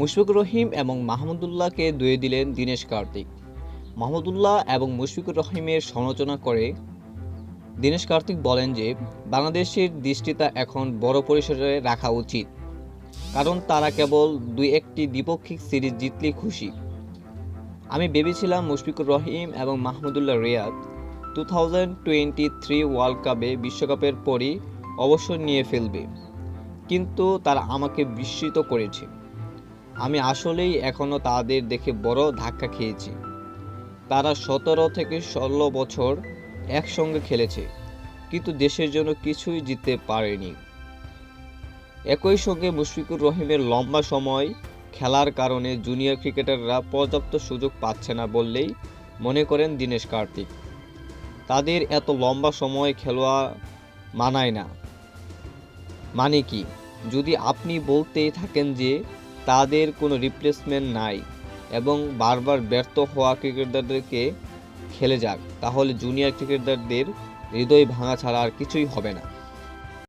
মুশফিকুর রহিম এবং মাহমুদুল্লাহকে ধুয়ে দিলেন দীনেশ কার্তিক। মাহমুদুল্লাহ এবং মুশফিকুর রহিমের সমালোচনা করে দীনেশ কার্তিক বলেন যে বাংলাদেশের দৃষ্টিটা এখন বড় পরিসরে রাখা উচিত, কারণ তারা কেবল দুই একটি দ্বিপক্ষিক সিরিজ জিতলেই খুশি। আমি ভেবেছিলাম মুশফিকুর রহিম এবং মাহমুদুল্লাহ রিয়াদ 2023 ওয়ার্ল্ড কাপে বিশ্বকাপের পরই অবসর নিয়ে ফেলবে, কিন্তু তারা আমাকে বিস্মিত করেছে। আমি আসলেই এখনও তাদের দেখে বড় ধাক্কা খেয়েছি। তারা 17 থেকে 16 বছর একসঙ্গে খেলেছে, কিন্তু দেশের জন্য কিছুই জিততে পারেনি। একই সঙ্গে মুশফিকুর রহিমের লম্বা সময় খেলার কারণে জুনিয়র ক্রিকেটাররা পর্যাপ্ত সুযোগ পাচ্ছে না বললেই মনে করেন দীনেশ কার্তিক। তাদের এত লম্বা সময় খেলোয়া মানায় না। মানে কি, যদি আপনি বলতেই থাকেন যে তাদের কোনো রিপ্লেসমেন্ট নাই এবং বারবার ব্যর্থ হওয়া ক্রিকেটারদেরকে খেলে যাক, তাহলে জুনিয়র ক্রিকেটারদের হৃদয় ভাঙা ছাড়া আর কিছুই হবে না।